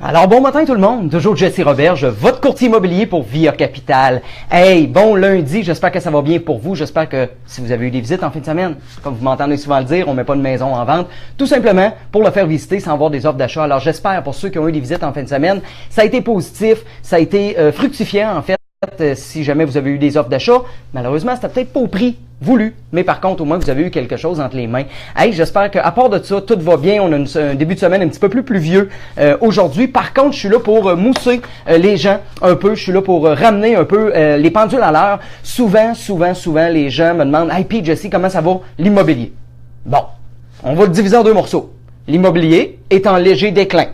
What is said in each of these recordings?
Alors, bon matin tout le monde, toujours Jesse Roberge, votre courtier immobilier pour Via Capital. Hey, bon lundi, j'espère que ça va bien pour vous, j'espère que si vous avez eu des visites en fin de semaine, comme vous m'entendez souvent le dire, on met pas de maison en vente, tout simplement pour le faire visiter sans avoir des offres d'achat. Alors j'espère pour ceux qui ont eu des visites en fin de semaine, ça a été positif, ça a été fructifiant en fait. Si jamais vous avez eu des offres d'achat, malheureusement, c'était peut-être pas au prix voulu, mais par contre, au moins, vous avez eu quelque chose entre les mains. Hey, j'espère qu'à part de ça, tout va bien. On a un début de semaine un petit peu plus pluvieux aujourd'hui. Par contre, je suis là pour mousser les gens un peu. Je suis là pour ramener un peu les pendules à l'heure. Souvent, les gens me demandent « Hey, Pete, Jesse, comment ça va l'immobilier? » Bon, on va le diviser en deux morceaux. L'immobilier est en léger déclin.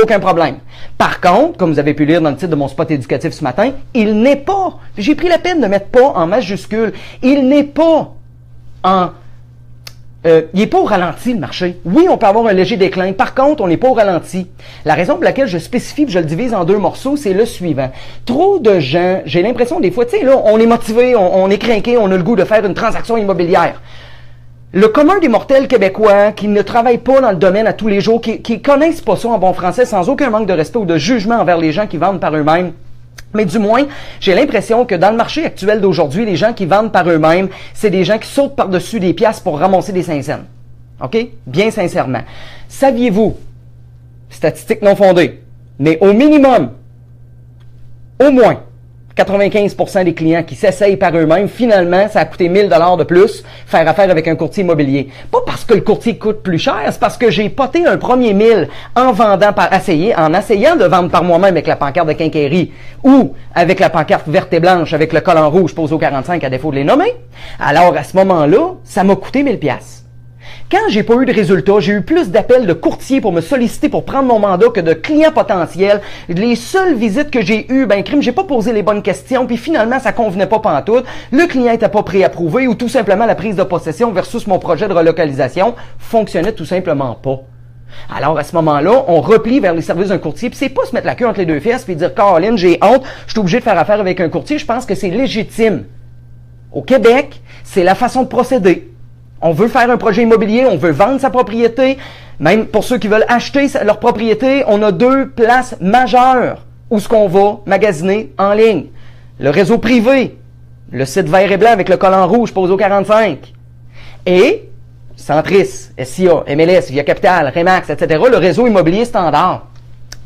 Aucun problème. Par contre, comme vous avez pu lire dans le titre de mon spot éducatif ce matin, il n'est pas, j'ai pris la peine de mettre pas en majuscule, il n'est pas en, il n'est pas au ralenti le marché. Oui, on peut avoir un léger déclin. Par contre, on n'est pas au ralenti. La raison pour laquelle je spécifie, je le divise en deux morceaux, c'est le suivant. Trop de gens, j'ai l'impression des fois, tu sais, là, on est motivé, on est craqué, on a le goût de faire une transaction immobilière. Le commun des mortels québécois qui ne travaillent pas dans le domaine à tous les jours, qui connaissent pas ça en bon français, sans aucun manque de respect ou de jugement envers les gens qui vendent par eux-mêmes. Mais du moins, j'ai l'impression que dans le marché actuel d'aujourd'hui, les gens qui vendent par eux-mêmes, c'est des gens qui sautent par-dessus des piastres pour ramasser des 5 cents. OK? Bien sincèrement. Saviez-vous, statistiques non fondées, mais au minimum, au moins, 95% des clients qui s'essayent par eux-mêmes, finalement, ça a coûté 1000 $ de plus faire affaire avec un courtier immobilier. Pas parce que le courtier coûte plus cher, c'est parce que j'ai poté un premier 1000 en vendant en essayant de vendre par moi-même avec la pancarte de quincaillerie ou avec la pancarte verte et blanche avec le collant rouge posé au 45 à défaut de les nommer. Alors, à ce moment-là, ça m'a coûté 1000 $. Quand j'ai pas eu de résultats, j'ai eu plus d'appels de courtiers pour me solliciter pour prendre mon mandat que de clients potentiels. Les seules visites que j'ai eues, j'ai pas posé les bonnes questions, puis finalement, ça convenait pas pantoute. Le client était pas préapprouvé ou tout simplement la prise de possession versus mon projet de relocalisation fonctionnait tout simplement pas. Alors, à ce moment-là, on replie vers les services d'un courtier, puis c'est pas se mettre la queue entre les deux fesses puis dire « Caroline, j'ai honte, je suis obligé de faire affaire avec un courtier. » Je pense que c'est légitime. Au Québec, c'est la façon de procéder. On veut faire un projet immobilier, on veut vendre sa propriété. Même pour ceux qui veulent acheter leur propriété, on a deux places majeures où ce qu'on va magasiner en ligne. Le réseau privé, le site vert et blanc avec le collant rouge posé au 45. Et Centris, SIA, MLS, Via Capital, Remax, etc., le réseau immobilier standard.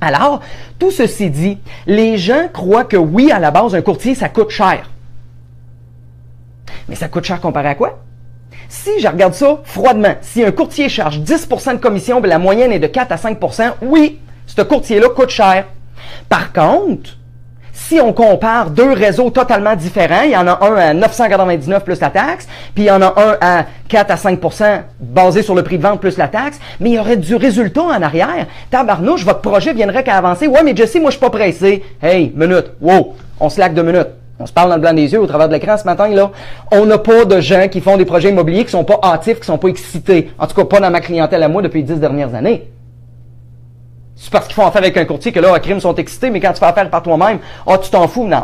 Alors, tout ceci dit, les gens croient que oui, à la base, un courtier, ça coûte cher. Mais ça coûte cher comparé à quoi? Si je regarde ça froidement, si un courtier charge 10% de commission, la moyenne est de 4 à 5%, oui, ce courtier-là coûte cher. Par contre, si on compare deux réseaux totalement différents, il y en a un à 999 plus la taxe, puis il y en a un à 4 à 5% basé sur le prix de vente plus la taxe, mais il y aurait du résultat en arrière. Tabarnouche, votre projet viendrait qu'à avancer. Ouais, mais Jesse, moi je suis pas pressé. Hey, minute, wow, on se laque 2 minutes. On se parle dans le blanc des yeux au travers de l'écran ce matin, là. On n'a pas de gens qui font des projets immobiliers qui sont pas hâtifs, qui sont pas excités. En tout cas, pas dans ma clientèle à moi depuis les 10 dernières années. C'est parce qu'ils font affaire avec un courtier que là, à crime, sont excités, mais quand tu fais affaire par toi-même, tu t'en fous? Non.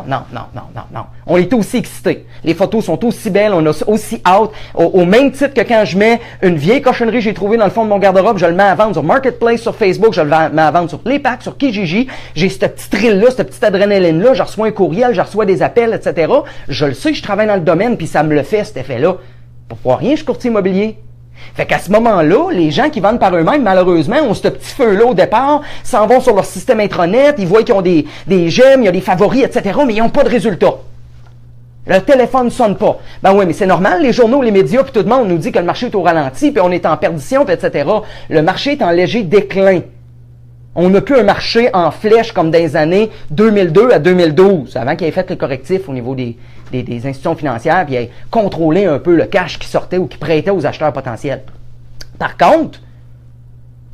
On est aussi excités. Les photos sont aussi belles, on a aussi hâte. Au même titre que quand je mets une vieille cochonnerie que j'ai trouvée dans le fond de mon garde-robe, je le mets à vendre sur Marketplace, sur Facebook, je le mets à vendre sur Playpack, sur Kijiji. J'ai cette petite thrill-là, cette petite adrénaline-là, je reçois un courriel, je reçois des appels, etc. Je le sais, je travaille dans le domaine, puis ça me le fait, cet effet-là. Pour rien, je suis courtier immobilier. Fait qu'à ce moment-là, les gens qui vendent par eux-mêmes, malheureusement, ont ce petit feu-là au départ, s'en vont sur leur système intranet, ils voient qu'ils ont des j'aime, il y a des favoris, etc., mais ils n'ont pas de résultat. Le téléphone ne sonne pas. Ben oui, mais c'est normal, les journaux, les médias, puis tout le monde nous dit que le marché est au ralenti, puis on est en perdition, puis etc. Le marché est en léger déclin. On n'a plus un marché en flèche comme dans les années 2002 à 2012, avant qu'il ait fait les correctifs au niveau des institutions financières, puis ait contrôlé un peu le cash qui sortait ou qui prêtait aux acheteurs potentiels. Par contre,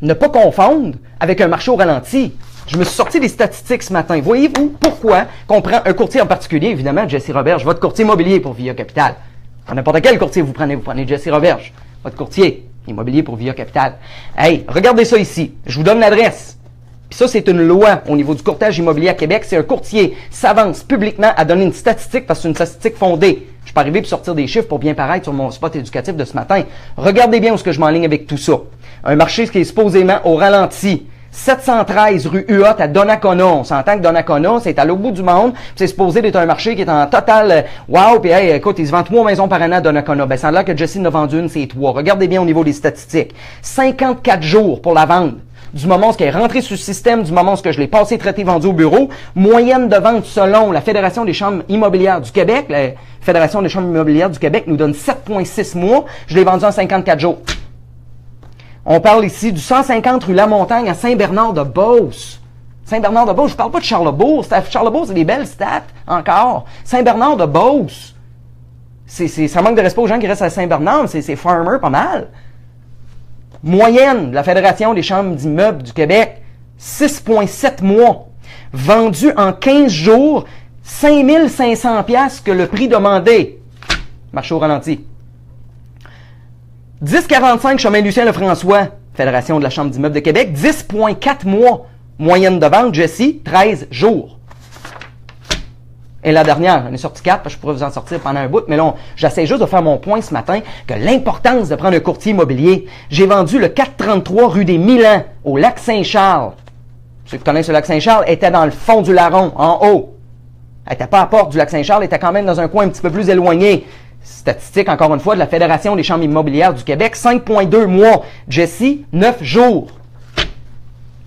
ne pas confondre avec un marché au ralenti. Je me suis sorti des statistiques ce matin. Voyez-vous pourquoi qu'on prend un courtier en particulier, évidemment, Jesse Roberge, votre courtier immobilier pour Via Capital. N'importe quel courtier vous prenez Jesse Roberge, votre courtier immobilier pour Via Capital. Hey, regardez ça ici. Je vous donne l'adresse. Puis ça, c'est une loi au niveau du courtage immobilier à Québec. C'est un courtier s'avance publiquement à donner une statistique parce que c'est une statistique fondée. Je suis pas arrivé pour sortir des chiffres pour bien paraître sur mon spot éducatif de ce matin. Regardez bien où est-ce que je m'enligne avec tout ça. Un marché qui est supposément au ralenti. 713 rue Huot à Donnacona. On s'entend que Donnacona, c'est à l'autre bout du monde. C'est supposé d'être un marché qui est en total wow. Puis hey, écoute, il se vend 3 maisons par année à Donnacona. Ben, ça a l'air que Jesse en a vendu une, c'est 3. Regardez bien au niveau des statistiques. 54 jours pour la vente. Du moment où elle est rentrée sur le système, du moment où je l'ai passé, traité, vendu au bureau. Moyenne de vente selon la Fédération des chambres immobilières du Québec. La Fédération des chambres immobilières du Québec nous donne 7,6 mois. Je l'ai vendu en 54 jours. On parle ici du 150 rue La Montagne à Saint-Bernard-de-Beauce. Saint-Bernard-de-Beauce, je parle pas de Charlebourg. Charlebourg, c'est des belles stats encore. Saint-Bernard-de-Beauce. Ça manque de respect aux gens qui restent à Saint-Bernard, c'est farmer pas mal. Moyenne de la Fédération des chambres d'immeubles du Québec, 6,7 mois. Vendu en 15 jours, 5500 piastres que le prix demandé. Marché au ralenti. 10,45 chemin Lucien-Lefrançois, Fédération de la Chambre d'immeubles de Québec, 10,4 mois. Moyenne de vente, Jesse, 13 jours. Et la dernière, j'en ai sorti 4, parce que je pourrais vous en sortir pendant un bout, mais là, j'essaie juste de faire mon point ce matin, que l'importance de prendre un courtier immobilier. J'ai vendu le 433 rue des Milans, au lac Saint-Charles. Ceux qui connaissent le lac Saint-Charles étaient dans le fond du Larron, en haut. Elle n'était pas à la porte du lac Saint-Charles, elle était quand même dans un coin un petit peu plus éloigné. Statistique, encore une fois, de la Fédération des chambres immobilières du Québec, 5,2 mois. Jesse, 9 jours.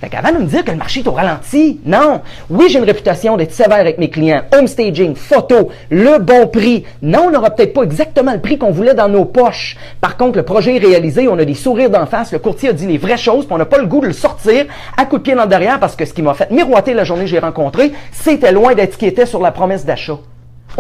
Fait qu'avant de me dire que le marché est au ralenti, non. Oui, j'ai une réputation d'être sévère avec mes clients. Home staging, photo, le bon prix. Non, on n'aura peut-être pas exactement le prix qu'on voulait dans nos poches. Par contre, le projet est réalisé, on a des sourires d'en face, le courtier a dit les vraies choses, puis on n'a pas le goût de le sortir à coup de pied dans le derrière parce que ce qui m'a fait miroiter la journée que j'ai rencontré, c'était loin d'être ce qui était sur la promesse d'achat.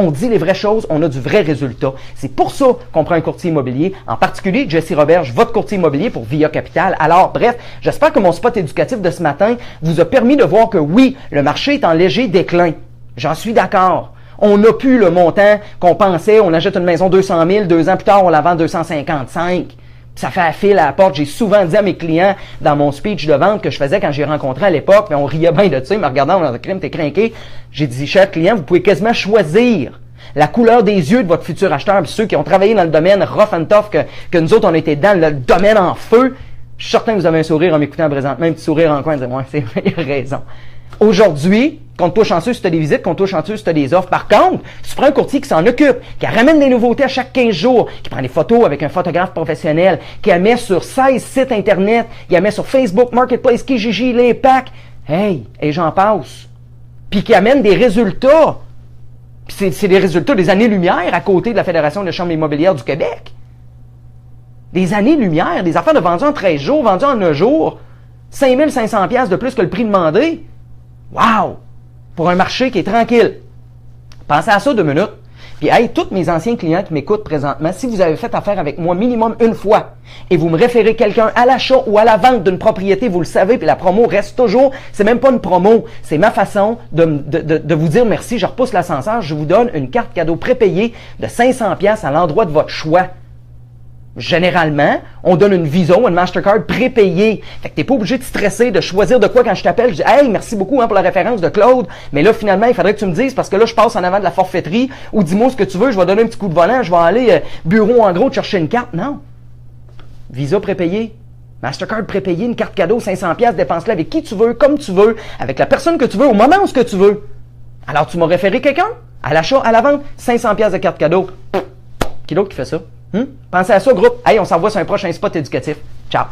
On dit les vraies choses, on a du vrai résultat. C'est pour ça qu'on prend un courtier immobilier, en particulier Jesse Roberge, votre courtier immobilier pour Via Capital. Alors, bref, j'espère que mon spot éducatif de ce matin vous a permis de voir que oui, le marché est en léger déclin. J'en suis d'accord. On n'a plus le montant qu'on pensait. On achète une maison 200 000, 2 ans plus tard, on la vend 255. Ça fait un fil à la porte. J'ai souvent dit à mes clients dans mon speech de vente que je faisais quand j'ai rencontré à l'époque, mais on riait bien de ça, ils me regardaient, on a crime, t'es crinqué. J'ai dit, cher client, vous pouvez quasiment choisir la couleur des yeux de votre futur acheteur. Puis ceux qui ont travaillé dans le domaine rough and tough, que nous autres, on était dans le domaine en feu, je suis certain que vous avez un sourire en m'écoutant présentement, un petit sourire en coin, de dire, ouais, c'est vrai, il a raison. Aujourd'hui, compte-toi chanceux si tu as des visites, compte-toi chanceux si tu as des offres. Par contre, si tu prends un courtier qui s'en occupe, qui ramène des nouveautés à chaque 15 jours, qui prend des photos avec un photographe professionnel, qui la met sur 16 sites Internet, qui la met sur Facebook, Marketplace, Kijiji, l'Impact, hey, et j'en passe. Puis qui amène des résultats. Puis c'est des résultats des années-lumière à côté de la Fédération de chambres immobilières du Québec. Des années-lumière, des affaires de vendues en 13 jours, vendues en 9 jours, 5500 piastres de plus que le prix demandé. Wow! Pour un marché qui est tranquille. Pensez à ça 2 minutes. Puis, hey, tous mes anciens clients qui m'écoutent présentement, si vous avez fait affaire avec moi minimum une fois et vous me référez quelqu'un à l'achat ou à la vente d'une propriété, vous le savez, puis la promo reste toujours, c'est même pas une promo, c'est ma façon de vous dire merci, je repousse l'ascenseur, je vous donne une carte cadeau prépayée de 500 pièces à l'endroit de votre choix. Généralement, on donne une Visa ou une Mastercard prépayée. Fait que t'es pas obligé de stresser, de choisir de quoi quand je t'appelle. Je dis, hey, merci beaucoup pour la référence de Claude. Mais là, finalement, il faudrait que tu me dises parce que là, je passe en avant de la forfaiterie ou dis-moi ce que tu veux, je vais donner un petit coup de volant, je vais aller bureau en gros de chercher une carte. Non. Visa prépayée. Mastercard prépayée, une carte cadeau, 500 pièces, dépense-la avec qui tu veux, comme tu veux, avec la personne que tu veux, au moment où ce que tu veux. Alors, tu m'as référé quelqu'un? À l'achat, à la vente, 500 pièces de carte cadeau. Qui d'autre qui fait ça? Pensez à ça, groupe. Hey, on s'envoie sur un prochain spot éducatif. Ciao!